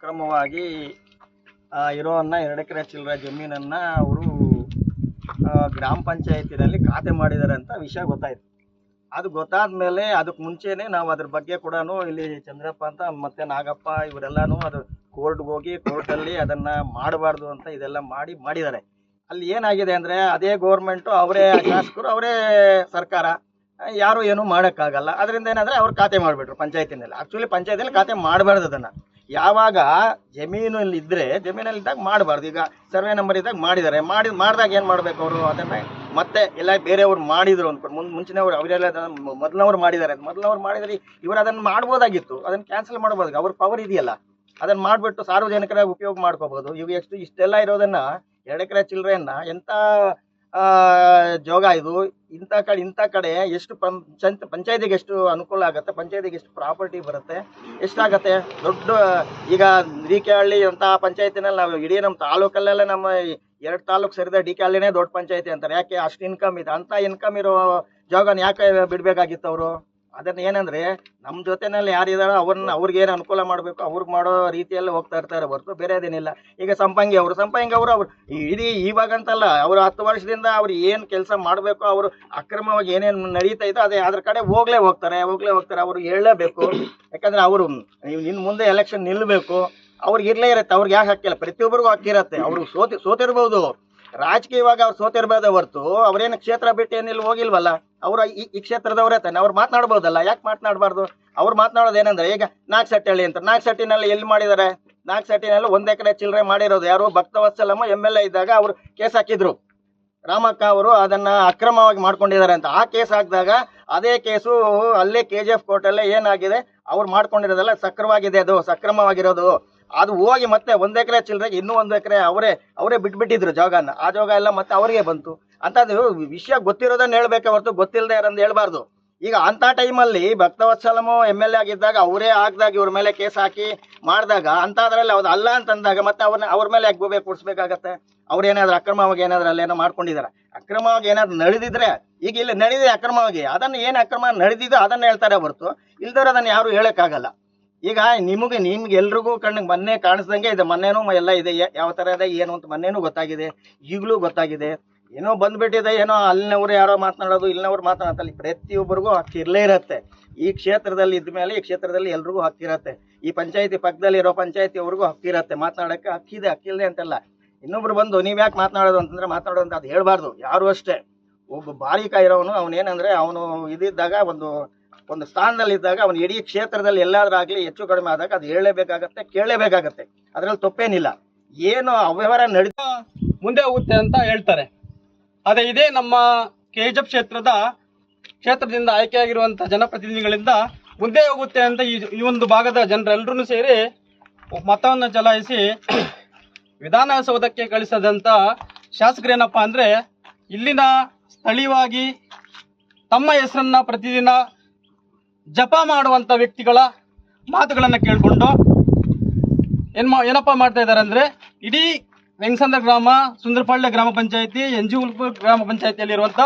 ಕ್ರಮವಾಗಿ ಇರೋನ್ನ 2 ಎಕರೆ ಚಿಲ್ಲರೆ ಜಮೀನನ್ನ ಅವರು ಗ್ರಾಮ ಪಂಚಾಯತಿನಲ್ಲಿ ಖಾತೆ ಮಾಡಿದ್ದಾರೆ ಅಂತ ವಿಷಯ ಗೊತ್ತಾಯ್ತು. ಅದು ಗೊತ್ತಾದ ಮೇಲೆ ಅದಕ್ಕೆ ಮುಂಚೆನೆ ನಾವು ಅದ್ರ ಬಗ್ಗೆ ಕೂಡ ಇಲ್ಲಿ ಚಂದ್ರಪ್ಪ ಅಂತ ಮತ್ತೆ ನಾಗಪ್ಪ ಇವರೆಲ್ಲಾನು ಅದು ಕೋರ್ಟ್ಗೆ ಹೋಗಿ ಕೋರ್ಟಲ್ಲಿ ಅದನ್ನ ಮಾಡಬಾರ್ದು ಅಂತ ಇದೆಲ್ಲ ಮಾಡಿದ್ದಾರೆ. ಅಲ್ಲಿ ಏನಾಗಿದೆ ಅಂದ್ರೆ ಅದೇ ಗೌರ್ಮೆಂಟು, ಅವರೇ ಶಾಸಕರು, ಅವರೇ ಸರ್ಕಾರ, ಯಾರು ಏನು ಮಾಡೋಕ್ಕಾಗಲ್ಲ. ಅದರಿಂದ ಏನಂದ್ರೆ ಅವ್ರು ಖಾತೆ ಮಾಡಿಬಿಟ್ರು ಪಂಚಾಯತಿನಲ್ಲಿ. ಆಕ್ಚುಲಿ ಪಂಚಾಯತಿನಲ್ಲಿ ಖಾತೆ ಮಾಡಬಾರ್ದು. ಅದನ್ನ ಯಾವಾಗ ಜಮೀನಲ್ಲಿ ಜಮೀನಲ್ಲಿದ್ದಾಗ ಮಾಡಬಾರ್ದು. ಈಗ ಸರ್ವೆ ನಂಬರ್ ಇದ್ದಾಗ ಮಾಡಿದಾಗ ಏನು ಮಾಡಬೇಕು ಅವರು? ಅದನ್ನ ಮತ್ತೆ ಎಲ್ಲ ಬೇರೆಯವ್ರು ಮಾಡಿದ್ರು ಅಂದ್ಕೊಂಡು ಮುಂಚಿನವ್ರು ಅವರೆಲ್ಲ ಮೊದಲವ್ರು ಮಾಡಿದ್ದಾರೆ ಇವರು ಅದನ್ನು ಮಾಡ್ಬೋದಾಗಿತ್ತು. ಅದನ್ನು ಕ್ಯಾನ್ಸಲ್ ಮಾಡ್ಬೋದು. ಅವ್ರ ಪವರ್ ಇದೆಯಲ್ಲ, ಅದನ್ನ ಮಾಡಿಬಿಟ್ಟು ಸಾರ್ವಜನಿಕರಾಗಿ ಉಪಯೋಗ ಮಾಡ್ಕೋಬಹುದು. ಇವು ಇಷ್ಟೆಲ್ಲ ಇರೋದನ್ನ 2 ಎಕರೆ ಚಿಲ್ಲರೆಯನ್ನ ಎಂತ ಜೋಗ ಇದು? ಇಂಥ ಕಡೆ ಎಷ್ಟು ಪಂಚಾಯತಿಗೆ ಎಷ್ಟು ಅನುಕೂಲ ಆಗುತ್ತೆ, ಪಂಚಾಯತಿಗೆ ಎಷ್ಟು ಪ್ರಾಪರ್ಟಿ ಬರುತ್ತೆ, ಎಷ್ಟಾಗತ್ತೆ ದೊಡ್ಡ. ಈಗ ಡಿಕೆಹಳ್ಳಿ ಅಂತ ಪಂಚಾಯತಿನಲ್ಲಿ ನಾವು ಇಡೀ ನಮ್ಮ ತಾಲೂಕಲ್ಲೆಲ್ಲ ನಮ್ಮ 2 ತಾಲೂಕು ಸೇರಿದ ಡಿಕೆಹಳ್ಳಿನೇ ದೊಡ್ಡ ಪಂಚಾಯತಿ ಅಂತಾರೆ. ಯಾಕೆ? ಅಷ್ಟು ಇನ್ಕಮ್ ಇದೆ. ಅಂತ ಇನ್ಕಮ್ ಇರೋ ಜಾಗನ ಯಾಕೆ ಬಿಡ್ಬೇಕಾಗಿತ್ತು ಅವರು? ಅದನ್ನ ಏನಂದ್ರೆ ನಮ್ಮ ಜೊತೆನಲ್ಲಿ ಯಾರಿದಾರೋ ಅವ್ರಿಗೆ ಏನು ಅನುಕೂಲ ಮಾಡಬೇಕು ಅವ್ರಿಗೆ ಮಾಡೋ ರೀತಿಯಲ್ಲಿ ಹೋಗ್ತಾ ಇರ್ತಾರೆ ಹೊರತು ಬೇರೆದೇನಿಲ್ಲ. ಈಗ ಸಂಪಂಗಿ ಅವರು ಇಡೀ ಇವಾಗಂತಲ್ಲ, ಅವರು 10 ವರ್ಷದಿಂದ ಅವ್ರು ಏನು ಕೆಲಸ ಮಾಡಬೇಕು, ಅವರು ಅಕ್ರಮವಾಗಿ ಏನೇನು ನಡೀತಾ ಇದ್ದೋ ಅದ್ರ ಕಡೆ ಹೋಗ್ಲೇ ಹೋಗ್ತಾರೆ. ಅವ್ರು ಹೇಳಲೇಬೇಕು. ಯಾಕಂದ್ರೆ ಅವರು ಇನ್ನು ಮುಂದೆ ಎಲೆಕ್ಷನ್ ನಿಲ್ಲಬೇಕು, ಅವ್ರಿಗೆ ಇರ್ಲೇ ಇರುತ್ತೆ. ಅವ್ರಿಗೆ ಯಾಕೆ ಹಾಕಿಲ್ಲ? ಪ್ರತಿಯೊಬ್ಬರಿಗೂ ಹಾಕಿರತ್ತೆ. ಅವರು ಸೋತಿರ್ಬೋದು ರಾಜಕೀಯವಾಗಿ, ಅವ್ರು ಸೋತಿರ್ಬೋದೇ ಹೊರತು ಅವ್ರೇನು ಕ್ಷೇತ್ರ ಬಿಟ್ಟು ಏನಿಲ್ಲ ಹೋಗಿಲ್ವಲ್ಲ. ಅವ್ರು ಈ ಕ್ಷೇತ್ರದವರೇ ತಾನೆ, ಅವ್ರು ಮಾತನಾಡ್ಬೋದಲ್ಲ. ಯಾಕೆ ಮಾತನಾಡಬಾರ್ದು? ಅವ್ರು ಮಾತನಾಡೋದು ಏನಂದ್ರೆ, ಈಗ ನಾಗಸಟ್ಟಿಹಳ್ಳಿ ಅಂತ, ನಾಗಸಟ್ಟಿನಲ್ಲಿ ಎಲ್ಲಿ ಮಾಡಿದ್ದಾರೆ? ನಾಗಸಟ್ಟಿನಲ್ಲಿ 1 ಎಕರೆ ಚಿಲ್ಲರೆ ಮಾಡಿರೋದು ಯಾರು? ಭಕ್ತವತ್ಸಲಮ್ಮ MLA ಇದ್ದಾಗ ಅವರು ಕೇಸ್ ಹಾಕಿದ್ರು. ರಾಮಕ್ಕ ಅವರು ಅದನ್ನ ಅಕ್ರಮವಾಗಿ ಮಾಡ್ಕೊಂಡಿದ್ದಾರೆ ಅಂತ. ಆ ಕೇಸ್ ಹಾಕಿದಾಗ ಅದೇ ಕೇಸು ಅಲ್ಲೇ KGF ಕೋರ್ಟಲ್ಲೇ ಏನಾಗಿದೆ, ಅವ್ರು ಮಾಡ್ಕೊಂಡಿರೋದೆಲ್ಲ ಸಕ್ರಮವಾಗಿದೆ, ಅದು ಸಕ್ರಮವಾಗಿರೋದು. ಅದು ಹೋಗಿ ಮತ್ತೆ 1 ಎಕರೆ ಚಿಲ್ಲರೆಗೆ ಇನ್ನೂ 1 ಎಕರೆ ಅವರೇ ಬಿಟ್ಬಿಟ್ಟಿದ್ರು ಜಾಗನ. ಆ ಜಾಗ ಎಲ್ಲ ಮತ್ತೆ ಅವರಿಗೆ ಬಂತು. ಅಂತದ್ದು ವಿಷಯ ಗೊತ್ತಿರೋದನ್ನ ಹೇಳ್ಬೇಕೆ ಹೊರತು ಗೊತ್ತಿಲ್ಲದೆ ಯಾರಂದು ಹೇಳ್ಬಾರ್ದು. ಈಗ ಅಂತ ಟೈಮಲ್ಲಿ ಭಕ್ತವತ್ಸಲಮು MLA ಆಗಿದ್ದಾಗ ಅವರೇ ಹಾಕಿದಾಗ ಇವ್ರ ಮೇಲೆ ಕೇಸ್ ಹಾಕಿ ಮಾಡಿದಾಗ ಅಂಥದ್ರಲ್ಲಿ ಅವ್ದು ಅಲ್ಲ ಅಂತಂದಾಗ ಮತ್ತೆ ಅವ್ರ ಮೇಲೆ ಯಾಕೆ ಗೋಬೆ ಕೊಡಿಸ್ಬೇಕಾಗತ್ತೆ? ಅವ್ರೇನಾದ್ರು ಅಕ್ರಮವಾಗಿ ಏನಾದ್ರು ಅಲ್ಲೇನೋ ಮಾಡ್ಕೊಂಡಿದ್ದಾರೆ. ಅಕ್ರಮವಾಗಿ ಏನಾದ್ರು ನಡೆದಿದ್ರೆ, ಈಗ ಇಲ್ಲಿ ನಡೆದಿದೆ ಅಕ್ರಮವಾಗಿ, ಅದನ್ನ ಏನು ಅಕ್ರಮ ನಡೆದಿದ್ದು ಅದನ್ನ ಹೇಳ್ತಾರೆ ಹೊರತು ಇಲ್ದವ್ರು ಅದನ್ನ ಯಾರು ಹೇಳಕ್ಕಾಗಲ್ಲ. ಈಗ ನಿಮ್ಗೆ ಎಲ್ರಿಗೂ ಕಣ್ಣಿಗೆ ಮೊನ್ನೆ ಕಾಣಿಸ್ದಂಗೆ ಇದೆ. ಮೊನ್ನೆನೂ ಎಲ್ಲ ಇದೆ, ಯಾವ ತರ ಇದೆ ಏನು ಅಂತ ಮೊನ್ನೆನೂ ಗೊತ್ತಾಗಿದೆ, ಈಗಲೂ ಗೊತ್ತಾಗಿದೆ. ಏನೋ ಬಂದ್ಬಿಟ್ಟಿದೆ, ಏನೋ ಅಲ್ಲಿನವ್ರು ಯಾರೋ ಮಾತನಾಡೋದು, ಇಲ್ಲಿನವ್ರು ಮಾತನಾಡೋದು. ಪ್ರತಿಯೊಬ್ಬರಿಗೂ ಹಕ್ಕಿರ್ಲೇ ಇರತ್ತೆ. ಈ ಕ್ಷೇತ್ರದಲ್ಲಿ ಇದ್ಮೇಲೆ ಈ ಕ್ಷೇತ್ರದಲ್ಲಿ ಎಲ್ರಿಗೂ ಹಕ್ಕಿರತ್ತೆ. ಈ ಪಂಚಾಯತಿ ಪಕ್ಕದಲ್ಲಿ ಇರೋ ಪಂಚಾಯತಿ ಅವ್ರಿಗೂ ಹಕ್ಕಿರತ್ತೆ. ಮಾತನಾಡಕ್ಕೆ ಹಕ್ಕಿದೆ ಅಂತೆಲ್ಲ. ಇನ್ನೊಬ್ರು ಬಂದು ನೀವ್ ಯಾಕೆ ಮಾತನಾಡೋದು ಅಂತಂದ್ರೆ ಮಾತನಾಡೋದು ಅಂತ ಅದು ಹೇಳ್ಬಾರ್ದು ಯಾರು ಅಷ್ಟೇ. ಒಬ್ಬ ಬಾರಿಕ ಇರೋನು ಅವನೇನಂದ್ರೆ ಅವನು ಇದ್ದಾಗ ಒಂದು ಸ್ಥಾನದಲ್ಲಿ ಇದ್ದಾಗ ಅವನು ಇಡೀ ಕ್ಷೇತ್ರದಲ್ಲಿ ಎಲ್ಲಾದ್ರಾಗ್ಲಿ ಹೆಚ್ಚು ಕಡಿಮೆ ಆದಾಗ ಅದು ಹೇಳಲೇಬೇಕಾಗತ್ತೆ, ಕೇಳಲೇಬೇಕಾಗತ್ತೆ. ಅದ್ರಲ್ಲಿ ತಪ್ಪೇನಿಲ್ಲ. ಏನು ಅವ್ಯವಹಾರ ನಡೆದ ಮುಂದೆ ಹೋಗುತ್ತೆ ಅಂತ ಹೇಳ್ತಾರೆ. ಅದೇ ಇದೇ ನಮ್ಮ KGF ಕ್ಷೇತ್ರದಿಂದ ಆಯ್ಕೆಯಾಗಿರುವಂತಹ ಜನಪ್ರತಿನಿಧಿಗಳಿಂದ ಮುಂದೆ ಹೋಗುತ್ತೆ ಅಂತ ಈ ಒಂದು ಭಾಗದ ಜನರೆಲ್ಲರೂ ಸೇರಿ ಮತವನ್ನು ಚಲಾಯಿಸಿ ವಿಧಾನಸೌಧಕ್ಕೆ ಕಳಿಸದಂತ ಶಾಸಕರೇನಪ್ಪ ಅಂದ್ರೆ, ಇಲ್ಲಿನ ಸ್ಥಳೀಯವಾಗಿ ತಮ್ಮ ಹೆಸರನ್ನ ಪ್ರತಿದಿನ ಜಪ ಮಾಡುವಂತ ವ್ಯಕ್ತಿಗಳ ಮಾತುಗಳನ್ನು ಕೇಳಿಕೊಂಡು ಏನಪ್ಪ ಮಾಡ್ತಾ ಇದ್ದಾರೆ ಅಂದ್ರೆ, ಇಡೀ ವೆಂಗಸಂದ್ರ ಗ್ರಾಮ, ಸುಂದರಪಾಳ್ಯ ಗ್ರಾಮ ಪಂಚಾಯತಿ, ಎಂಜಿಗುಲ್ಪುರ ಗ್ರಾಮ ಪಂಚಾಯತಿಯಲ್ಲಿರುವಂತ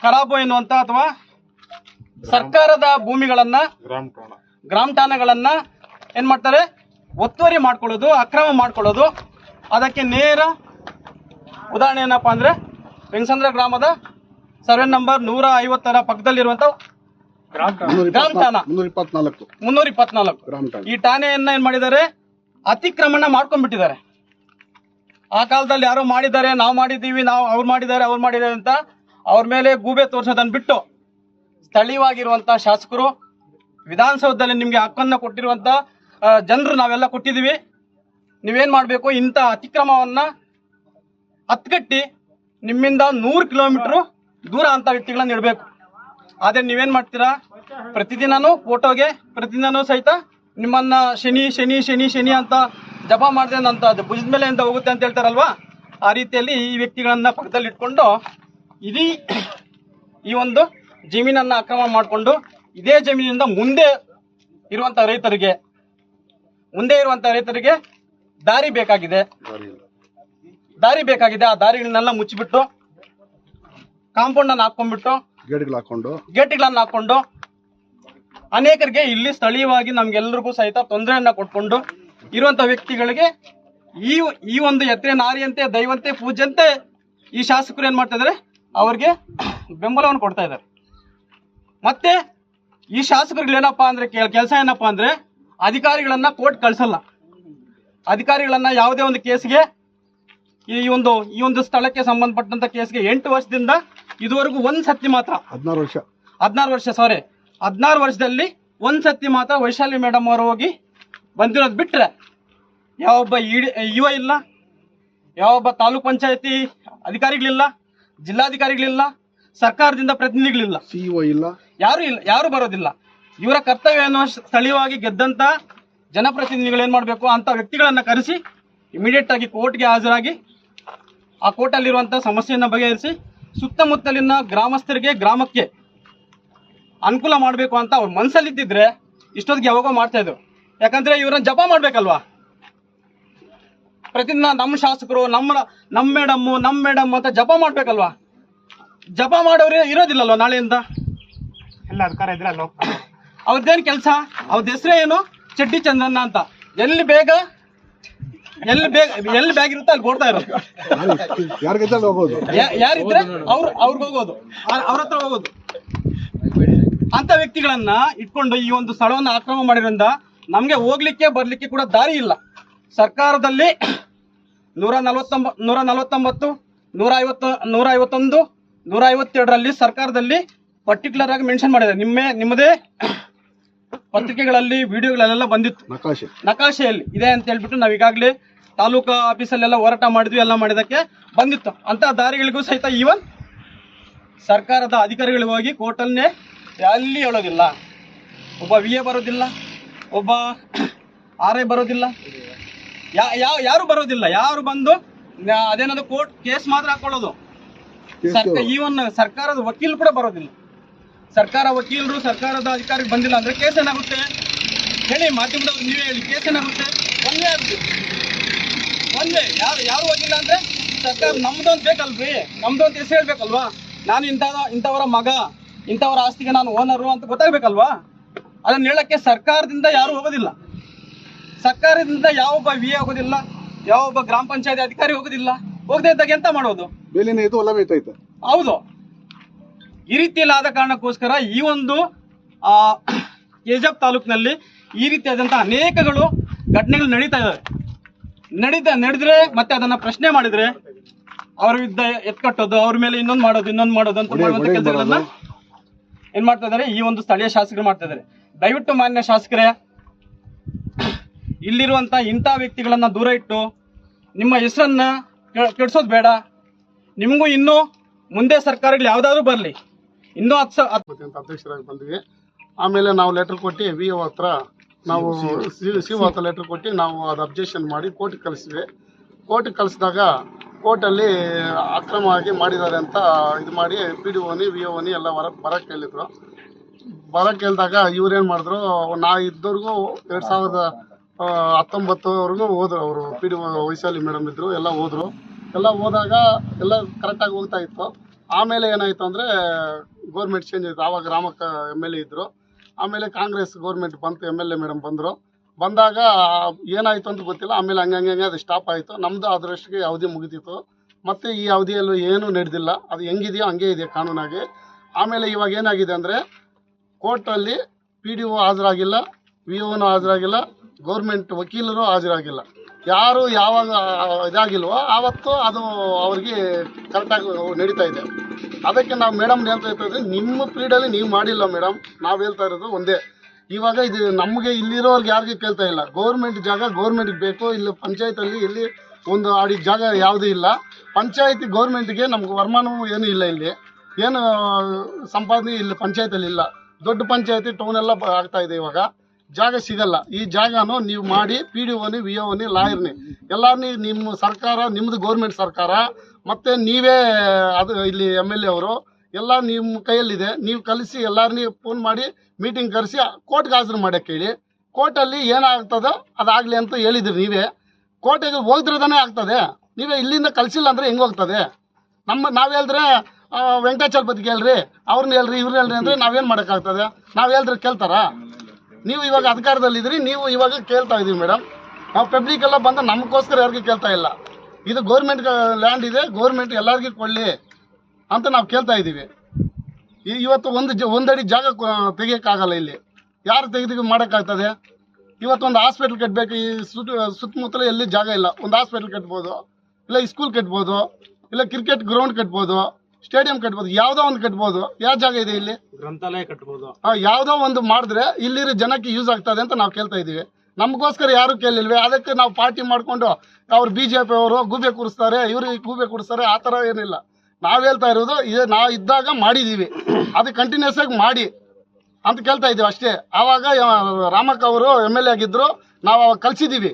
ಖರಾಬು ಎನ್ನುವಂತ ಅಥವಾ ಸರ್ಕಾರದ ಭೂಮಿಗಳನ್ನ, ಗ್ರಾಮ ಠಾಣೆಗಳನ್ನ ಏನ್ ಮಾಡ್ತಾರೆ, ಒತ್ತುವರಿ ಮಾಡ್ಕೊಳ್ಳೋದು, ಅಕ್ರಮ ಮಾಡ್ಕೊಳ್ಳೋದು. ಅದಕ್ಕೆ ನೇರ ಉದಾಹರಣೆ ಏನಪ್ಪಾ ಅಂದ್ರೆ, ವೆಂಗಸಂದ್ರ ಗ್ರಾಮದ ಸರ್ವೆ ನಂಬರ್ 150 ಪಕ್ಕದಲ್ಲಿರುವಂತ ಗ್ರಾಮ ಠಾಣಾ 324 ಈ ಠಾಣೆಯನ್ನ ಏನ್ ಮಾಡಿದ್ದಾರೆ, ಅತಿಕ್ರಮಣ ಮಾಡ್ಕೊಂಡ್ಬಿಟ್ಟಿದ್ದಾರೆ. ಆ ಕಾಲದಲ್ಲಿ ಯಾರೋ ಮಾಡಿದ್ದಾರೆ, ನಾವು ಮಾಡಿದ್ದೀವಿ, ಅವ್ರು ಮಾಡಿದ್ದಾರೆ ಅಂತ ಅವ್ರ ಮೇಲೆ ಗೂಬೆ ತೋರಿಸೋದನ್ನ ಬಿಟ್ಟು, ಸ್ಥಳೀಯವಾಗಿರುವಂತ ಶಾಸಕರು, ವಿಧಾನಸೌಧದಲ್ಲಿ ನಿಮ್ಗೆ ಹಕ್ಕನ್ನ ಕೊಟ್ಟಿರುವಂತ ಜನರು ನಾವೆಲ್ಲ ಕೊಟ್ಟಿದೀವಿ, ನೀವೇನ್ ಮಾಡ್ಬೇಕು, ಇಂಥ ಅತಿಕ್ರಮವನ್ನ ಹತ್ಗಟ್ಟಿ ನಿಮ್ಮಿಂದ 100 ಕಿಲೋಮೀಟರ್ ದೂರ ಅಂತ ವ್ಯಕ್ತಿಗಳನ್ನ ಇಡಬೇಕು. ಆದ್ರೆ ನೀವೇನ್ ಮಾಡ್ತೀರಾ, ಪ್ರತಿದಿನನೂ ಫೋಟೋಗೆ ಪ್ರತಿದಿನನೂ ಸಹಿತ ನಿಮ್ಮನ್ನ ಶನಿ ಶನಿ ಶನಿ ಶನಿ ಅಂತ ಜಪ ಮಾಡಿದೆ ಅಂತ ಅದು ಭುಜದ ಮೇಲೆ ಅಂತ ಹೋಗುತ್ತೆ ಅಂತ ಹೇಳ್ತಾರಲ್ವಾ, ಆ ರೀತಿಯಲ್ಲಿ ಈ ವ್ಯಕ್ತಿಗಳನ್ನ ಪಕ್ಕದಲ್ಲಿ ಇಟ್ಕೊಂಡು ಇಡೀ ಈ ಒಂದು ಜಮೀನನ್ನ ಅಕ್ರಮ ಮಾಡಿಕೊಂಡು ಇದೇ ಜಮೀನಿಂದ ಮುಂದೆ ಇರುವಂತ ರೈತರಿಗೆ ದಾರಿ ಬೇಕಾಗಿದೆ. ಆ ದಾರಿಗಳನ್ನೆಲ್ಲ ಮುಚ್ಚಿಬಿಟ್ಟು ಕಾಂಪೌಂಡ್ ಅನ್ನು ಹಾಕೊಂಡ್ಬಿಟ್ಟು ಗೇಟ್ಗಳನ್ನ ಹಾಕೊಂಡು ಅನೇಕರಿಗೆ ಇಲ್ಲಿ ಸ್ಥಳೀಯವಾಗಿ ನಮ್ಗೆಲ್ಲರಿಗೂ ಸಹಿತ ತೊಂದರೆಯನ್ನ ಕೊಟ್ಕೊಂಡು ಇರುವಂತ ವ್ಯಕ್ತಿಗಳಿಗೆ ಈ ಒಂದು ಎತ್ತರೆ ನಾರಿಯಂತೆ ದೈವಂತೆ ಪೂಜ್ಯಂತೆ ಈ ಶಾಸಕರು ಏನ್ ಮಾಡ್ತಾ ಇದಾರೆ, ಅವ್ರಿಗೆ ಬೆಂಬಲವನ್ನು ಕೊಡ್ತಾ ಇದ್ದಾರೆ. ಮತ್ತೆ ಈ ಶಾಸಕರಿಗೆ ಏನಪ್ಪಾ ಅಂದ್ರೆ ಕೆಲಸ ಏನಪ್ಪಾ ಅಂದ್ರೆ ಅಧಿಕಾರಿಗಳನ್ನ ಕೋರ್ಟ್ ಕಳ್ಸಲ್ಲ. ಅಧಿಕಾರಿಗಳನ್ನ ಯಾವುದೇ ಒಂದು ಕೇಸ್ಗೆ ಈ ಒಂದು ಸ್ಥಳಕ್ಕೆ ಸಂಬಂಧಪಟ್ಟಂತ ಕೇಸ್ಗೆ 8 ವರ್ಷದಿಂದ ಇದುವರೆಗೂ ಒಂದ್ ಸತಿ ಮಾತ್ರ 16 ವರ್ಷದಲ್ಲಿ ಒಂದ್ ಸತಿ ಮಾತ್ರ ವೈಶಾಲಿ ಮೇಡಮ್ ಅವರು ಹೋಗಿ ಬಂದಿರೋದು ಬಿಟ್ರೆ ಯಾವೊಬ್ಬ ಇವ ಇಲ್ಲ, ಯಾವೊಬ್ಬ ತಾಲೂಕ್ ಪಂಚಾಯತಿ ಅಧಿಕಾರಿಗಳಿಲ್ಲ, ಜಿಲ್ಲಾಧಿಕಾರಿಗಳಿಲ್ಲ, ಸರ್ಕಾರದಿಂದ ಪ್ರತಿನಿಧಿಗಳಿಲ್ಲ, ಸಿಇಒ ಇಲ್ಲ, ಯಾರು ಬರೋದಿಲ್ಲ. ಇವರ ಕರ್ತವ್ಯವನ್ನು ಸ್ಥಳೀಯವಾಗಿ ಗೆದ್ದಂತ ಜನಪ್ರತಿನಿಧಿಗಳು ಏನ್ ಮಾಡ್ಬೇಕು ಅಂತ ವ್ಯಕ್ತಿಗಳನ್ನ ಕರೆಸಿ ಇಮಿಡಿಯೇಟ್ ಆಗಿ ಕೋರ್ಟ್ಗೆ ಹಾಜರಾಗಿ ಆ ಕೋರ್ಟಲ್ಲಿರುವಂತಹ ಸಮಸ್ಯೆಯನ್ನ ಬಗೆಹರಿಸಿ ಸುತ್ತಮುತ್ತಲಿನ ಗ್ರಾಮಸ್ಥರಿಗೆ ಗ್ರಾಮಕ್ಕೆ ಅನುಕೂಲ ಮಾಡಬೇಕು ಅಂತ ಅವ್ರ ಮನಸ್ಸಲ್ಲಿದ್ದಿದ್ರೆ ಇಷ್ಟೊತ್ತಿಗೆ ಯಾವಾಗೋ ಮಾಡ್ತಾ ಇದ್ರು. ಯಾಕಂದ್ರೆ ಇವ್ರನ್ನ ಜಪ ಮಾಡ್ಬೇಕಲ್ವಾ, ಪ್ರತಿದಿನ ನಮ್ಮ ಶಾಸಕರು ನಮ್ಮ ಮೇಡಮ್ ಅಂತ ಜಪ ಮಾಡ್ಬೇಕಲ್ವಾ. ಜಪ ಮಾಡೋರು ಇರೋದಿಲ್ಲಲ್ವ ನಾಳೆಯಿಂದ, ಎಲ್ಲ ಅಧಿಕಾರ ಇದ್ರಲ್ಲ ಅವ್ರದ್ದೇನು ಕೆಲಸ, ಅವ್ರದ್ದು ಹೆಸರೇ ಏನು, ಚಡ್ಡಿ ಚಂದ್ರಣ್ಣ ಅಂತ. ಎಲ್ಲಿ ಬ್ಯಾಗ್ ಇರುತ್ತೆ ಅಲ್ಲಿ ಕೊಡ್ತಾ ಇರೋದು. ಯಾರಿದ್ರೆ ಅವ್ರಿಗೆ ಹೋಗೋದು, ಅವ್ರ ಹತ್ರ ಹೋಗೋದು. ಅಂತ ವ್ಯಕ್ತಿಗಳನ್ನ ಇಟ್ಕೊಂಡು ಈ ಒಂದು ಸ್ಥಳವನ್ನು ಆಕ್ರಮಣ ಮಾಡಿರೋದ್ರಿಂದ ನಮ್ಗೆ ಹೋಗ್ಲಿಕ್ಕೆ ಬರ್ಲಿಕ್ಕೆ ಕೂಡ ದಾರಿ ಇಲ್ಲ. ಸರ್ಕಾರದಲ್ಲಿ 149, 151, 151, 152ರಲ್ಲಿ ಸರ್ಕಾರದಲ್ಲಿ ಪರ್ಟಿಕ್ಯುಲರ್ ಆಗಿ ಮೆನ್ಷನ್ ಮಾಡಿದೆ. ನಿಮ್ಮದೇ ಪತ್ರಿಕೆಗಳಲ್ಲಿ ವಿಡಿಯೋಗಳೆಲ್ಲ ಬಂದಿತ್ತು, ನಕಾಶೆಯಲ್ಲಿ ಇದೆ ಅಂತ ಹೇಳ್ಬಿಟ್ಟು ನಾವು ಈಗಾಗಲೇ ತಾಲೂಕು ಆಫೀಸಲ್ಲೆಲ್ಲ ಹೋರಾಟ ಮಾಡಿದ್ವಿ, ಎಲ್ಲ ಮಾಡಿದಕ್ಕೆ ಬಂದಿತ್ತು. ಅಂತ ದಾರಿಗಳಿಗೂ ಸಹಿತ ಈವನ್ ಸರ್ಕಾರದ ಅಧಿಕಾರಿಗಳಿಗೆ ಹೋಗಿ ಕೋರ್ಟನ್ನೇ ಅಲ್ಲಿ ಹೇಳೋದಿಲ್ಲ. ಒಬ್ಬ VA ಬರೋದಿಲ್ಲ, ಒಬ್ಬ RI ಬರೋದಿಲ್ಲ, ಯಾರು ಬರೋದಿಲ್ಲ. ಯಾರು ಬಂದು ಅದೇನಾದ್ರು ಕೋರ್ಟ್ ಕೇಸ್ ಮಾತ್ರ ಹಾಕೊಳ್ಳೋದು. ಈವನ್ ಸರ್ಕಾರದ ವಕೀಲರು ಕೂಡ ಬರೋದಿಲ್ಲ. ಸರ್ಕಾರ ವಕೀಲರು ಸರ್ಕಾರದ ಅಧಿಕಾರಿ ಬಂದಿಲ್ಲ ಅಂದ್ರೆ ಕೇಸ್ ಏನಾಗುತ್ತೆ ಹೇಳಿ, ಮಾಧ್ಯಮದವ್ರು ನೀವೇ ಹೇಳಿ, ಕೇಸ್ ಏನಾಗುತ್ತೆ? ಒಂದೇ ಆಗುತ್ತೆ, ಒಂದೇ. ಯಾರು ಹೋಗಿಲ್ಲ ಅಂದ್ರೆ ಸರ್ಕಾರ ನಮ್ದೊಂದು ಬೇಕಲ್ರಿ, ನಮ್ದೊಂದು ಹೆಸರು ಹೇಳ್ಬೇಕಲ್ವಾ. ನಾನು ಇಂಥವರ ಮಗ, ಇಂಥವರ ಆಸ್ತಿಗೆ ನಾನು ಓನರು ಅಂತ ಗೊತ್ತಾಗ್ಬೇಕಲ್ವಾ. ಅದನ್ನ ಹೇಳಕ್ಕೆ ಸರ್ಕಾರದಿಂದ ಯಾರು ಹೋಗೋದಿಲ್ಲ. ಸರ್ಕಾರದಿಂದ ಯಾವೊಬ್ಬ VA ಹೋಗೋದಿಲ್ಲ, ಯಾವೊಬ್ಬ ಗ್ರಾಮ ಪಂಚಾಯತಿ ಅಧಿಕಾರಿ ಹೋಗೋದಿಲ್ಲ. ಹೋಗದೆ ಇದ್ದಾಗ ಎಂತ ಮಾಡೋದು? ಹೌದು. ಈ ರೀತಿಯಲ್ಲಿ ಆದ ಕಾರಣಕ್ಕೋಸ್ಕರ ಈ ಒಂದು ಕೆಜಪ್ ತಾಲೂಕಿನಲ್ಲಿ ಈ ರೀತಿಯಾದಂತಹ ಅನೇಕಗಳು ಘಟನೆಗಳು ನಡೀತಾ ಇದಾವೆ. ನಡೆದ್ರೆ ಮತ್ತೆ ಅದನ್ನ ಪ್ರಶ್ನೆ ಮಾಡಿದ್ರೆ ಅವ್ರ ವಿರುದ್ಧ ಎತ್ಕಟ್ಟೋದು, ಅವ್ರ ಮೇಲೆ ಇನ್ನೊಂದು ಮಾಡೋದು ಅಂತ ಮಾಡುವಂತ ಕೆಲಸಗಳನ್ನ ಏನ್ ಮಾಡ್ತಾ ಇದಾರೆ ಈ ಒಂದು ಸ್ಥಳೀಯ ಶಾಸಕರು ಮಾಡ್ತಾ ಇದಾರೆ. ದಯವಿಟ್ಟು ಮಾನ್ಯ ಶಾಸಕರೇ, ಇಲ್ಲಿರುವಂತ ಇಂಥ ವ್ಯಕ್ತಿಗಳನ್ನ ದೂರ ಇಟ್ಟು ನಿಮ್ಮ ಹೆಸರನ್ನ ಕೆಡ್ಸೋದು ಬೇಡ. ನಿಮಗೂ ಇನ್ನೂ ಮುಂದೆ ಸರ್ಕಾರಗಳು ಯಾವ್ದಾದ್ರು ಬರ್ಲಿ, ಇನ್ನೂ ಅಧ್ಯಕ್ಷರಾಗಿ ಬಂದ್ವಿ. ಆಮೇಲೆ ನಾವು ಲೆಟರ್ ಕೊಟ್ಟು VO ಹತ್ರ ನಾವು CO ಹತ್ರ ಲೆಟರ್ ಕೊಟ್ಟು ನಾವು ಅದು ಅಬ್ಜೆಕ್ಷನ್ ಮಾಡಿ ಕೋರ್ಟ್ಗೆ ಕಳಿಸಿದ್ವಿ. ಕೋರ್ಟ್ಗೆ ಕಳಿಸಿದಾಗ ಕೋರ್ಟಲ್ಲಿ ಅಕ್ರಮವಾಗಿ ಮಾಡಿದ್ದಾರೆ ಅಂತ ಇದು ಮಾಡಿ PDOನಿ VOನಿ ಎಲ್ಲ ಬರಕ್ಕೆ ಹೇಳಿದ್ರು. ಬರಕ್ಕೆ ಹೇಳಿದಾಗ ಇವ್ರೇನು ಮಾಡಿದ್ರು, ನಾ ಇದ್ದವ್ರಿಗೂ 2019ವರೆಗೂ ಹೋದ್ರು. ಅವರು PDO ವೈಶಾಲಿ ಮೇಡಮ್ ಇದ್ರು, ಎಲ್ಲ ಹೋದ್ರು. ಎಲ್ಲ ಹೋದಾಗ ಎಲ್ಲ ಕರೆಕ್ಟಾಗಿ ಹೋಗ್ತಾ ಇತ್ತು. ಆಮೇಲೆ ಏನಾಯಿತು ಅಂದರೆ ಗೌರ್ಮೆಂಟ್ ಚೇಂಜ್ ಆಯಿತು. ಆವಾಗ ಗ್ರಾಮಕ್ಕೆ MLA ಇದ್ದರು. ಆಮೇಲೆ ಕಾಂಗ್ರೆಸ್ ಗೌರ್ಮೆಂಟ್ ಬಂತು, MLA ಮೇಡಮ್ ಬಂದರು. ಬಂದಾಗ ಏನಾಯಿತು ಅಂತ ಗೊತ್ತಿಲ್ಲ. ಆಮೇಲೆ ಹಂಗೆ ಅದು ಸ್ಟಾಪ್ ಆಯಿತು. ನಮ್ಮದು ಅದರಷ್ಟಿಗೆ ಅವಧಿ ಮುಗಿದಿತ್ತು. ಮತ್ತು ಈ ಅವಧಿಯಲ್ಲೂ ಏನೂ ನಡೆದಿಲ್ಲ. ಅದು ಹೆಂಗಿದೆಯೋ ಹಂಗೆ ಇದೆ ಕಾನೂನಾಗಿ. ಆಮೇಲೆ ಇವಾಗ ಏನಾಗಿದೆ ಅಂದರೆ ಕೋರ್ಟಲ್ಲಿ PDO ಹಾಜರಾಗಿಲ್ಲ, VOನೂ ಹಾಜರಾಗಿಲ್ಲ, ಗೌರ್ಮೆಂಟ್ ವಕೀಲರು ಹಾಜರಾಗಿಲ್ಲ. ಯಾರು ಯಾವಾಗ ಇದಾಗಿಲ್ವೋ ಆವತ್ತು ಅದು ಅವ್ರಿಗೆ ಕರೆಕ್ಟಾಗಿ ನಡೀತಾ ಇದೆ. ಅದಕ್ಕೆ ನಾವು ಮೇಡಮ್ ಹೇಳ್ತಾ ಇರ್ತದೆ, ನಿಮ್ಮ ಪೀರಿಯಡಲ್ಲಿ ನೀವು ಮಾಡಿಲ್ಲ ಮೇಡಮ್. ನಾವು ಹೇಳ್ತಾ ಇರೋದು ಒಂದೇ, ಇವಾಗ ಇದು ನಮಗೆ ಇಲ್ಲಿರೋರ್ಗೆ ಯಾರಿಗೂ ಕೇಳ್ತಾ ಇಲ್ಲ. ಗೌರ್ಮೆಂಟ್ ಜಾಗ ಗೌರ್ಮೆಂಟ್ಗೆ ಬೇಕು. ಇಲ್ಲಿ ಪಂಚಾಯತಲ್ಲಿ ಇಲ್ಲಿ ಒಂದು ಅಡಿ ಜಾಗ ಯಾವುದೂ ಇಲ್ಲ. ಪಂಚಾಯತಿ ಗೌರ್ಮೆಂಟ್ಗೆ ನಮ್ಗೆ ವರಮಾನವೂ ಏನೂ ಇಲ್ಲ. ಇಲ್ಲಿ ಏನು ಸಂಪಾದನೆ ಇಲ್ಲಿ ಪಂಚಾಯತಲ್ಲಿ ಇಲ್ಲ. ದೊಡ್ಡ ಪಂಚಾಯತಿ ಟೌನೆಲ್ಲ ಆಗ್ತಾ ಇದೆ. ಇವಾಗ ಜಾಗ ಸಿಗಲ್ಲ. ಈ ಜಾಗನೂ ನೀವು ಮಾಡಿ PDOನಿ VOನಿ ಲಾಯರ್ನಿ ಎಲ್ಲಾರನ್ನೂ ನಿಮ್ಮ ಸರ್ಕಾರ, ನಿಮ್ಮದು ಗೌರ್ಮೆಂಟ್ ಸರ್ಕಾರ, ಮತ್ತು ನೀವೇ ಅದು ಇಲ್ಲಿ MLA ಅವರು ಎಲ್ಲ ನಿಮ್ಮ ಕೈಯಲ್ಲಿದೆ. ನೀವು ಕಲಿಸಿ ಎಲ್ಲಾರನ್ನೂ ಫೋನ್ ಮಾಡಿ ಮೀಟಿಂಗ್ ಕರೆಸಿ ಕೋರ್ಟ್ಗೆ ಹಾಜರು ಮಾಡೋಕ್ಕೆ ಹೇಳಿ. ಕೋರ್ಟಲ್ಲಿ ಏನಾಗ್ತದೋ ಅದಾಗಲಿ ಅಂತ ಹೇಳಿದ್ರಿ ನೀವೇ. ಕೋರ್ಟಿಗೆ ಹೋಗ್ದಿರೋದೇ ಆಗ್ತದೆ. ನೀವೇ ಇಲ್ಲಿಂದ ಕಲಿಸಿಲ್ಲ ಅಂದರೆ ಹೆಂಗೆ ಹೋಗ್ತದೆ? ನಾವು ಹೇಳಿದ್ರೆ ವೆಂಕಟಾಚಲಪತಿಗೆ ಹೇಳ್ರಿ, ಅವ್ರನ್ನ ಹೇಳ್ರಿ, ಇವ್ರನ್ನ ಹೇಳ್ರಿ ಅಂದರೆ ನಾವೇನು ಮಾಡೋಕ್ಕಾಗ್ತದೆ? ನಾವು ಹೇಳಿದ್ರೆ ಕೇಳ್ತಾರಾ? ನೀವು ಇವಾಗ ಅಧಿಕಾರದಲ್ಲಿದ್ದೀರಿ, ನೀವು ಇವಾಗ ಕೇಳ್ತಾ ಇದೀವಿ ಮೇಡಮ್. ನಾವು ಪಬ್ಲಿಕ್ ಎಲ್ಲ ಬಂದ ನಮಗೋಸ್ಕರ ಯಾರಿಗೂ ಕೇಳ್ತಾ ಇಲ್ಲ. ಇದು ಗೌರ್ಮೆಂಟ್ ಲ್ಯಾಂಡ್ ಇದೆ, ಗೌರ್ಮೆಂಟ್ ಎಲ್ಲರಿಗೂ ಕೊಡಲಿ ಅಂತ ನಾವು ಕೇಳ್ತಾ ಇದ್ದೀವಿ. ಇವತ್ತು ಒಂದಡಿ ಜಾಗ ತೆಗಿಯೋಕ್ಕಾಗಲ್ಲ. ಇಲ್ಲಿ ಯಾರು ತೆಗೆದು ಮಾಡೋಕ್ಕಾಗ್ತದೆ? ಇವತ್ತು ಒಂದು ಹಾಸ್ಪಿಟಲ್ ಕಟ್ಟಬೇಕು, ಈ ಸುತ್ತಮುತ್ತಲ ಎಲ್ಲಿ ಜಾಗ ಇಲ್ಲ. ಒಂದು ಹಾಸ್ಪಿಟಲ್ ಕಟ್ಬೋದು, ಇಲ್ಲ ಸ್ಕೂಲ್ ಕಟ್ಬೋದು, ಇಲ್ಲ ಕ್ರಿಕೆಟ್ ಗ್ರೌಂಡ್ ಕಟ್ಬೋದು, ಸ್ಟೇಡಿಯಂ ಕಟ್ಬೋದು, ಯಾವುದೋ ಒಂದು ಕಟ್ಬೋದು. ಯಾವ ಜಾಗ ಇದೆ ಇಲ್ಲಿ? ಗ್ರಂಥಾಲಯ ಕಟ್ಬೋದು. ಯಾವುದೋ ಒಂದು ಮಾಡಿದ್ರೆ ಇಲ್ಲಿರೋ ಜನಕ್ಕೆ ಯೂಸ್ ಆಗ್ತದೆ ಅಂತ ನಾವು ಕೇಳ್ತಾ ಇದ್ದೀವಿ. ನಮಗೋಸ್ಕರ ಯಾರು ಕೇಳಿಲ್ವೇ? ಅದಕ್ಕೆ ನಾವು ಪಾರ್ಟಿ ಮಾಡಿಕೊಂಡು ಅವ್ರು BJP ಅವರು ಗೂಬೆ ಕೂರಿಸ್ತಾರೆ, ಇವರು ಗೂಬೆ ಕೂರಿಸ್ತಾರೆ, ಆ ಥರ ಏನಿಲ್ಲ. ನಾವು ಹೇಳ್ತಾ ಇರೋದು ನಾವು ಇದ್ದಾಗ ಮಾಡಿದ್ದೀವಿ, ಅದು ಕಂಟಿನ್ಯೂಸ್ ಆಗಿ ಮಾಡಿ ಅಂತ ಕೇಳ್ತಾ ಇದ್ದೀವಿ ಅಷ್ಟೇ. ಆವಾಗ ರಾಮಕ್ಕ ಅವರು MLA ಆಗಿದ್ರು, ನಾವು ಅವಾಗ ಕಲಿಸಿದ್ದೀವಿ.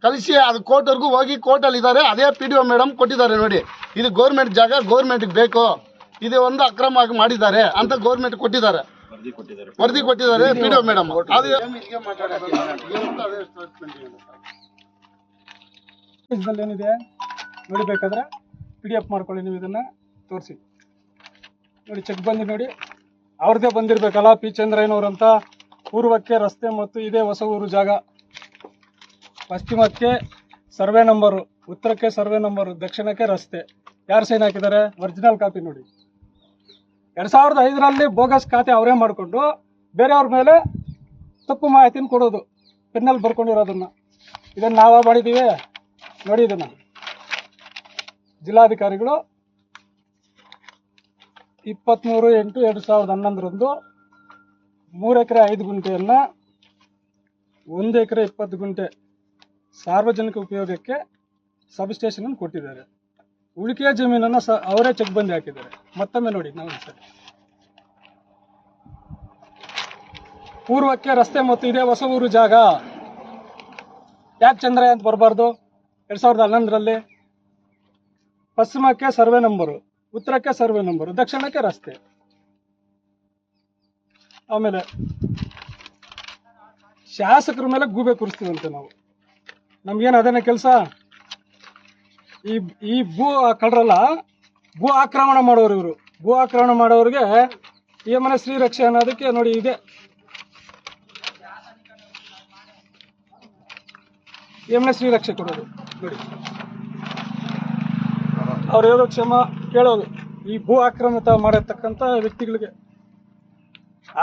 ಕಲಿಸಿ ಅದು ಕೋರ್ಟ್ವರೆಗೂ ಹೋಗಿ ಕೋರ್ಟಲ್ಲಿ ಇದ್ದಾರೆ. ಅದೇ PDO ಮೇಡಮ್ ಕೊಟ್ಟಿದ್ದಾರೆ ನೋಡಿ, ಇದು ಗೌರ್ಮೆಂಟ್ ಜಾಗ, ಗೌರ್ಮೆಂಟ್ಗೆ ಬೇಕು, ಇದು ಒಂದು ಅಕ್ರಮ ಆಗಿ ಮಾಡಿದ್ದಾರೆ ಅಂತ ಗೌರ್ಮೆಂಟ್ ಕೊಟ್ಟಿದ್ದಾರೆ, ವರದಿ ಕೊಟ್ಟಿದ್ದಾರೆ PDO ಮೇಡಮ್. ಅದು ಏನಿದೆ ನೋಡಿಬೇಕಾದ್ರೆ PDF ಮಾಡ್ಕೊಳ್ಳಿ. ನೀವು ಇದನ್ನ ತೋರಿಸಿ ನೋಡಿ, ಚೆಕ್ ಬಂದು ನೋಡಿ, ಅವ್ರದ್ದೇ ಬಂದಿರಬೇಕಲ್ಲ. ಪಿ ಚಂದ್ರಯ್ಯನವ್ರಂತ. ಪೂರ್ವಕ್ಕೆ ರಸ್ತೆ ಮತ್ತು ಇದೇ ಹೊಸ ಊರು ಜಾಗ, ಪಶ್ಚಿಮಕ್ಕೆ ಸರ್ವೆ ನಂಬರು, ಉತ್ತರಕ್ಕೆ ಸರ್ವೆ ನಂಬರು, ದಕ್ಷಿಣಕ್ಕೆ ರಸ್ತೆ. ಯಾರು ಸೈನ್ ಹಾಕಿದ್ದಾರೆ? ಒರಿಜಿನಲ್ ಕಾಪಿ ನೋಡಿ. 2005ರಲ್ಲಿ ಬೋಗಸ್ ಖಾತೆ ಅವರೇ ಮಾಡಿಕೊಂಡು ಬೇರೆಯವ್ರ ಮೇಲೆ ತಪ್ಪು ಮಾಹಿತಿನ ಕೊಡೋದು, ಪೆನ್ನಲ್ಲಿ ಬರ್ಕೊಂಡಿರೋದನ್ನ. ಇದನ್ನು ನಾವೇ ಮಾಡಿದ್ದೀವಿ ನೋಡಿ. ಇದನ್ನು ಜಿಲ್ಲಾಧಿಕಾರಿಗಳು 23/8/2011 3 ಎಕರೆ 5 ಗುಂಟೆಯನ್ನು 1 ಎಕರೆ 20 ಗುಂಟೆ ಸಾರ್ವಜನಿಕ ಉಪಯೋಗಕ್ಕೆ ಸಬ್ ಸ್ಟೇಷನ್ ಕೊಟ್ಟಿದ್ದಾರೆ. ಉಳಿಕೆಯ ಜಮೀನನ್ನು ಅವರೇ ಚೆಕ್ ಬಂದಿ ಹಾಕಿದ್ದಾರೆ. ಮತ್ತೊಮ್ಮೆ ನೋಡಿ ನಾವು ಸರಿ. ಪೂರ್ವಕ್ಕೆ ರಸ್ತೆ ಮತ್ತು ಇದೇ ಹೊಸ ಊರು ಜಾಗ. ಯಾಕೆ ಚಂದ್ರಯ್ಯ ಅಂತ ಬರಬಾರ್ದು? 2011ರಲ್ಲಿ. ಪಶ್ಚಿಮಕ್ಕೆ ಸರ್ವೆ ನಂಬರು, ಉತ್ತರಕ್ಕೆ ಸರ್ವೆ ನಂಬರು, ದಕ್ಷಿಣಕ್ಕೆ ರಸ್ತೆ. ಆಮೇಲೆ ಶಾಸಕರ ಮೇಲೆ ಗೂಬೆ ಕೂರಿಸ್ತೀವಂತೆ ನಾವು. ನಮ್ಗೇನು ಅದೇನೇ ಕೆಲಸ? ಈ ಭೂ ಕಳ್ರಲ್ಲ, ಭೂ ಆಕ್ರಮಣ ಮಾಡೋರು ಇವರು. ಭೂ ಆಕ್ರಮಣ ಮಾಡೋರಿಗೆ ಯಮನ ಶ್ರೀರಕ್ಷೆ ಅನ್ನೋದಕ್ಕೆ ನೋಡಿ ಇದೆ. ಯಮನ ಶ್ರೀರಕ್ಷೆ ಕೊಡೋದು ನೋಡಿ. ಅವ್ರು ಹೇಳೋ ಕ್ಷಮ ಕೇಳೋದು ಈ ಭೂ ಆಕ್ರಮಿತ ಮಾಡಿರ್ತಕ್ಕಂಥ ವ್ಯಕ್ತಿಗಳಿಗೆ.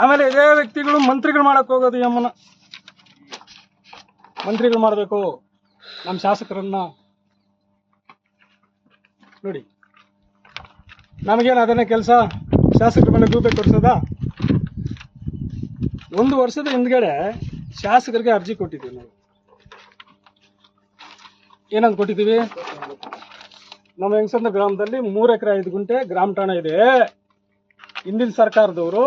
ಆಮೇಲೆ ಇದೇ ವ್ಯಕ್ತಿಗಳು ಮಂತ್ರಿಗಳು ಮಾಡಕ್ ಹೋಗೋದು. ಯಮನ ಮಂತ್ರಿಗಳು ಮಾಡಬೇಕು ನಮ್ಮ ಶಾಸಕರನ್ನ ನೋಡಿ. ನಮಗೇನು ಅದನ್ನೇ ಕೆಲಸ? ಶಾಸಕರ ಮೇಲೆ ಗೂಬೆ ಕೊಡಿಸೋದ? 1 ವರ್ಷದ ಹಿಂದ್ಗಡೆ ಶಾಸಕರಿಗೆ ಅರ್ಜಿ ಕೊಟ್ಟಿದ್ದೀವಿ ನಾವು. ಏನಂತ ಕೊಟ್ಟಿದ್ದೀವಿ? ನಮ್ಮ ಹೆಂಗಸಂದ್ರ ಗ್ರಾಮದಲ್ಲಿ 3 ಎಕರೆ 5 ಗುಂಟೆ ಗ್ರಾಮ ಠಾಣ ಇದೆ. ಹಿಂದಿನ ಸರ್ಕಾರದವರು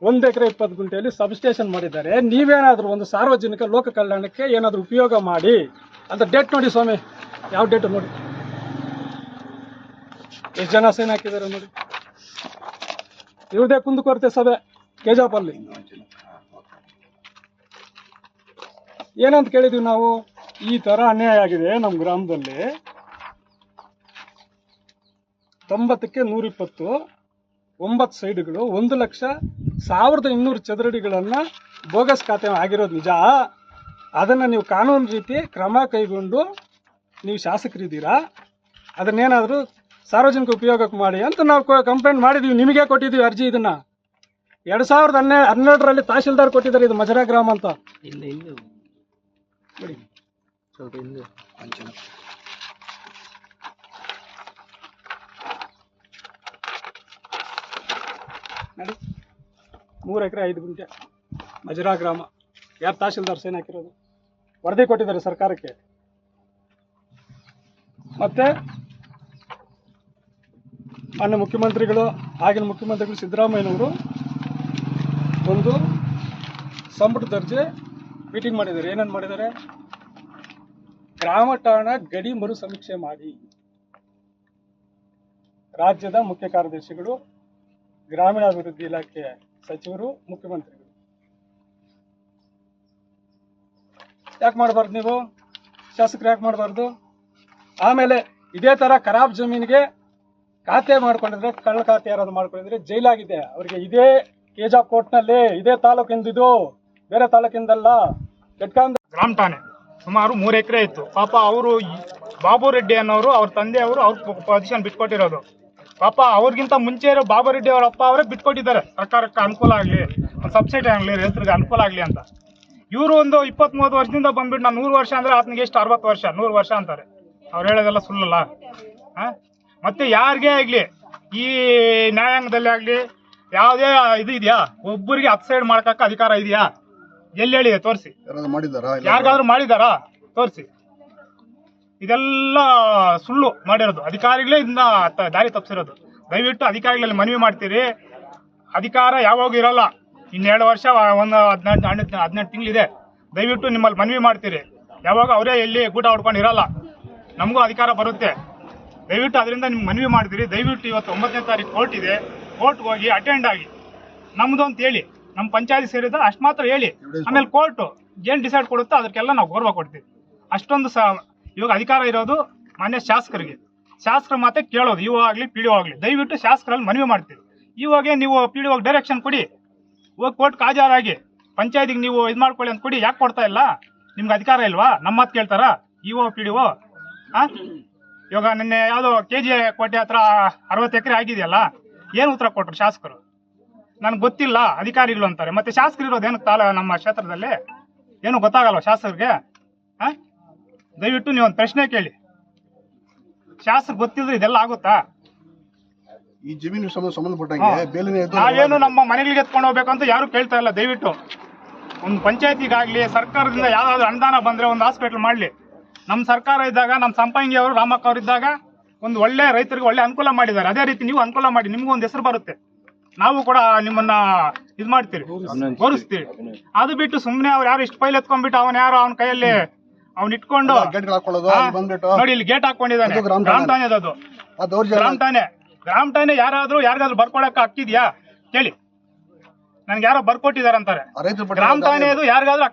1 ಎಕರೆ 20 ಗುಂಟೆಯಲ್ಲಿ ಸಬ್ ಸ್ಟೇಷನ್ ಮಾಡಿದ್ದಾರೆ. ನೀವೇನಾದರೂ ಒಂದು ಸಾರ್ವಜನಿಕ ಲೋಕ ಕಲ್ಯಾಣಕ್ಕೆ ಏನಾದರೂ ಉಪಯೋಗ ಮಾಡಿ ಅಂತ ಡೇಟ್ ನೋಡಿ ಸ್ವಾಮಿ. ಯಾವ ಡೇಟ್ ನೋಡಿ, ಎಷ್ಟು ಜನ ಸೈನ್ ಹಾಕಿದ್ದಾರೆ ನೋಡಿ. ಇವ್ರದೇ ಕುಂದುಕೊರತೆ ಸಭೆ ಕೆಜಾಪಲ್ಲಿ. ಏನಂತ ಕೇಳಿದ್ವಿ ನಾವು? ಈ ತರ ಅನ್ಯಾಯ ಆಗಿದೆ ನಮ್ಮ ಗ್ರಾಮದಲ್ಲಿ. 90ಕ್ಕೆ 120 9 ಸೈಡ್ಗಳು 1,00,000 ಚದರಡಿಗಳನ್ನ ಬೋಗಸ್ ಖಾತೆ ಆಗಿರೋದು ನಿಜ. ಅದನ್ನು ನೀವು ಕಾನೂನು ರೀತಿ ಕ್ರಮ ಕೈಗೊಂಡು ನೀವು ಶಾಸಕರಿದ್ದೀರಾ, ಅದನ್ನೇನಾದರೂ ಸಾರ್ವಜನಿಕ ಉಪಯೋಗಕ್ಕೆ ಮಾಡಿ ಅಂತ ನಾವು ಕಂಪ್ಲೇಂಟ್ ಮಾಡಿದ್ದೀವಿ. ನಿಮಗೆ ಕೊಟ್ಟಿದ್ದೀವಿ ಅರ್ಜಿ. ಇದನ್ನು 2012ರಲ್ಲಿ ತಹಶೀಲ್ದಾರ್ ಕೊಟ್ಟಿದ್ದಾರೆ. ಇದು ಮಜರಾ ಗ್ರಾಮ ಅಂತ ನೋಡಿ. ನೋಡಿ, 3 ಎಕರೆ 5 ಗುಂಟೆ ಮಜರಾ ಗ್ರಾಮ. ಯಾರು ತಹಶೀಲ್ದಾರ್ ಸೈನ್ ಹಾಕಿರೋದು? ವರದಿ ಕೊಟ್ಟಿದ್ದಾರೆ ಸರ್ಕಾರಕ್ಕೆ. ಮತ್ತೆ ಮಾನ್ಯ ಮುಖ್ಯಮಂತ್ರಿಗಳು, ಆಗಿನ ಮುಖ್ಯಮಂತ್ರಿಗಳು ಸಿದ್ದರಾಮಯ್ಯನವರು ಒಂದು ಸಂಪುಟ ದರ್ಜೆ ಮೀಟಿಂಗ್ ಮಾಡಿದ್ದಾರೆ. ಏನೇನು ಮಾಡಿದ್ದಾರೆ? ಗ್ರಾಮ ಠಾಣಾ ಗಡಿ ಮರು ಸಮೀಕ್ಷೆ ಮಾಡಿ. ರಾಜ್ಯದ ಮುಖ್ಯ ಕಾರ್ಯದರ್ಶಿಗಳು, ಗ್ರಾಮೀಣಾಭಿವೃದ್ಧಿ ಇಲಾಖೆಯ ಸಚಿವರು, ಮುಖ್ಯಮಂತ್ರಿಗಳು. ಯಾಕೆ ಮಾಡಬಾರ್ದು ನೀವು? ಶಾಸಕರು ಯಾಕೆ ಮಾಡಬಾರ್ದು? ಆಮೇಲೆ ಇದೇ ಥರ ಖರಾಬ್ ಜಮೀನಿಗೆ ಖಾತೆ ಮಾಡ್ಕೊಂಡಿದ್ರೆ, ಕಳ್ಳ ಖಾತೆ ಯಾರಾದ್ರು ಮಾಡ್ಕೊಂಡಿದ್ರೆ ಜೈಲಾಗಿದೆ ಅವರಿಗೆ. ಇದೇ ಕೇಜಾಪ್ ಕೋರ್ಟ್ನಲ್ಲಿ, ಇದೇ ತಾಲೂಕಿಂದಿದು ಬೇರೆ ತಾಲೂಕಿಂದಲ್ಲ. ಕೆಟ್ಕಾಂದ ಗ್ರಾಮ ಠಾಣೆ ಸುಮಾರು 3 ಎಕರೆ ಇತ್ತು. ಪಾಪ ಅವರು ಬಾಬು ರೆಡ್ಡಿ ಅನ್ನೋರು ಅವ್ರ ತಂದೆಯವರು ಅವ್ರ ಪೊಸಿಷನ್ ಬಿಟ್ಕೊಟ್ಟಿರೋದು. ಪಾಪ ಅವ್ರಿಗಿಂತ ಮುಂಚೆ ಇರೋ ಬಾಬು ರೆಡ್ಡಿ ಅವ್ರ ಅಪ್ಪ ಅವರೇ ಬಿಟ್ಕೊಟ್ಟಿದ್ದಾರೆ, ಸರ್ಕಾರಕ್ಕೆ ಅನುಕೂಲ ಆಗಲಿ, ಒಂದು ಸಬ್ಸಿಡಿ ಆಗಲಿ, ರೈತರಿಗೆ ಅನುಕೂಲ ಆಗಲಿ ಅಂತ. ಇವರು ಒಂದು 20-30 ವರ್ಷದಿಂದ ಬಂದ್ಬಿಟ್ಟು ನಾನು 100 ವರ್ಷ ಅಂದ್ರೆ ಆತನಿಗೆ ಎಷ್ಟು 60 ವರ್ಷ 100 ವರ್ಷ ಅಂತಾರೆ. ಅವ್ರು ಹೇಳೋದೆಲ್ಲ ಸುಳ್ಳಲ್ಲ. ಮತ್ತೆ ಯಾರಿಗೇ ಆಗಲಿ ಈ ನ್ಯಾಯಾಂಗದಲ್ಲಿ ಆಗಲಿ ಯಾವುದೇ ಇದು ಇದೆಯಾ, ಒಬ್ಬರಿಗೆ ಅಪ್ಸೈಡ್ ಮಾಡ್ಕಕ್ಕೆ ಅಧಿಕಾರ ಇದೆಯಾ? ಎಲ್ಲಿ ಹೇಳಿದೆ ತೋರಿಸಿ. ಯಾರಿಗಾದ್ರೂ ಮಾಡಿದಾರಾ ತೋರಿಸಿ. ಇದೆಲ್ಲ ಸುಳ್ಳು ಮಾಡಿರೋದು, ಅಧಿಕಾರಿಗಳೇ ಇದನ್ನ ದಾರಿ ತಪ್ಪಿಸಿರೋದು. ದಯವಿಟ್ಟು ಅಧಿಕಾರಿಗಳಲ್ಲಿ ಮನವಿ ಮಾಡ್ತೀರಿ, ಅಧಿಕಾರ ಯಾವಾಗ ಇರಲ್ಲ, ಇನ್ನೆರಡು ವರ್ಷ, ಒಂದು 18 ತಿಂಗಳಿದೆ. ದಯವಿಟ್ಟು ನಿಮ್ಮಲ್ಲಿ ಮನವಿ ಮಾಡ್ತೀರಿ, ಯಾವಾಗ ಅವರೇ ಎಲ್ಲಿ ಗೂಟ ಹೊಡ್ಕೊಂಡು ಇರಲ್ಲ, ನಮಗೂ ಅಧಿಕಾರ ಬರುತ್ತೆ. ದಯವಿಟ್ಟು ಅದರಿಂದ ನಿಮ್ಗೆ ಮನವಿ ಮಾಡ್ತೀರಿ. ದಯವಿಟ್ಟು ಇವತ್ತು 9ನೇ ತಾರೀಕು ಕೋರ್ಟ್ ಇದೆ, ಕೋರ್ಟ್ಗೆ ಹೋಗಿ ಅಟೆಂಡ್ ಆಗಿ ನಮ್ದು ಅಂತ ಹೇಳಿ, ನಮ್ಮ ಪಂಚಾಯತಿ ಸೇರಿದ ಅಷ್ಟು ಮಾತ್ರ ಹೇಳಿ. ಆಮೇಲೆ ಕೋರ್ಟು ಏನು ಡಿಸೈಡ್ ಕೊಡುತ್ತೋ ಅದಕ್ಕೆಲ್ಲ ನಾವು ಗೌರವ ಕೊಡ್ತೀವಿ. ಅಷ್ಟೊಂದು ಇವಾಗ ಅಧಿಕಾರ ಇರೋದು ಮಾನ್ಯ ಶಾಸಕರಿಗೆ. ಶಾಸಕರ ಮಾತೆ ಕೇಳೋದು, ಇವ ಆಗಲಿ ಪಿ ಡಿ ಒ ಆಗಲಿ. ದಯವಿಟ್ಟು ಶಾಸಕರಲ್ಲಿ ಮನವಿ ಮಾಡ್ತೀವಿ, ಇವಾಗ ನೀವು ಪಿ ಡಿ ಒಗೆ ಡೈರೆಕ್ಷನ್ ಕೊಡಿ, ಹೋಗಿ ಕೋರ್ಟ್ಗೆ ಹಾಜರಾಗಿ ಪಂಚಾಯತಿಗೆ ನೀವು ಇದು ಮಾಡ್ಕೊಳ್ಳಿ ಅಂತ ಕೊಡಿ. ಯಾಕೆ ಕೊಡ್ತಾ ಇಲ್ಲ? ನಿಮ್ಗೆ ಅಧಿಕಾರ ಇಲ್ವಾ? ನಮ್ಮ ಮಾತು ಕೇಳ್ತಾರಾ ಇಒ ಪಿ ಡಿ ಒ? ಇವಾಗ ನಿನ್ನೆ ಯಾವುದೋ KG ಕೋಟೆ ಹತ್ರ 60 ಎಕರೆ ಆಗಿದೆಯಲ್ಲ, ಏನು ಉತ್ತರ ಕೊಟ್ಟರು ಶಾಸಕರು? ನನಗೆ ಗೊತ್ತಿಲ್ಲ, ಅಧಿಕಾರಿಗಳು ಅಂತಾರೆ. ಮತ್ತೆ ಶಾಸಕರು ಇರೋದೇನು ನಮ್ಮ ಕ್ಷೇತ್ರದಲ್ಲಿ ಏನು ಗೊತ್ತಾಗಲ್ವ ಶಾಸಕರಿಗೆ? ದಯವಿಟ್ಟು ನೀವು ಒಂದು ಪ್ರಶ್ನೆ ಕೇಳಿ, ಶಾಸಕ ಗೊತ್ತಿದ್ರೆ ಇದೆಲ್ಲ ಆಗುತ್ತಾ? ಈ ಜಮೀನು ಸಂಬಂಧಪಟ್ಟಂಗೆ ನಾವೇನು ನಮ್ಮ ಮನೆಗಳಿಗೆ ಎತ್ಕೊಂಡು ಹೋಗ್ಬೇಕಂತ ಯಾರು ಕೇಳ್ತಾ ಇಲ್ಲ. ದಯವಿಟ್ಟು ಒಂದು ಪಂಚಾಯತಿಗಾಗ್ಲಿ ಸರ್ಕಾರದಿಂದ ಯಾವ್ದಾದ್ರು ಅನುದಾನ ಬಂದ್ರೆ ಒಂದು ಹಾಸ್ಪಿಟಲ್ ಮಾಡಲಿ. ನಮ್ಮ ಸರ್ಕಾರ ಇದ್ದಾಗ, ನಮ್ಮ ಸಂಪಂಗಿ ಅವರು, ರಾಮಕ್ಕ ಅವರು ಇದ್ದಾಗ ಒಂದು ಒಳ್ಳೆ ರೈತರಿಗೆ ಒಳ್ಳೆ ಅನುಕೂಲ ಮಾಡಿದ್ದಾರೆ. ಅದೇ ರೀತಿ ನೀವು ಅನುಕೂಲ ಮಾಡಿ, ನಿಮಗೂ ಒಂದು ಹೆಸರು ಬರುತ್ತೆ. ನಾವು ಕೂಡ ನಿಮ್ಮನ್ನ ಇದು ಮಾಡ್ತೀವಿ, ತೋರಿಸ್ತೀವಿ. ಅದು ಬಿಟ್ಟು ಸುಮ್ಮನೆ ಅವ್ರು ಯಾರು ಇಷ್ಟು ಪೈಲ್ ಎತ್ಕೊಂಡ್ಬಿಟ್ಟು ಅವನ ಯಾರು ಅವನ ಕೈಯಲ್ಲಿ ಅವ್ನು ಇಟ್ಕೊಂಡು ನೋಡಿ ಇಲ್ಲಿ ಗೇಟ್ ಹಾಕೊಂಡಿದ್ದಾನೆ. ಗ್ರಾಮ ಠಾಣೆ ಅದು, ಗ್ರಾಮ ಠಾಣೆ ಯಾರಿಗಾದ್ರೂ ಬರ್ಕೊಳಕ್ ಹಾಕಿದ್ಯಾ ಕೇಳಿ? ನನ್ಗೆ ಯಾರೋ ಬರ್ಕೊಟ್ಟಿದಾರಂತಾರೆ. ಗ್ರಾಮ ಠಾಣೆ ಅದು ಯಾರಿಗಾದ್ರೂ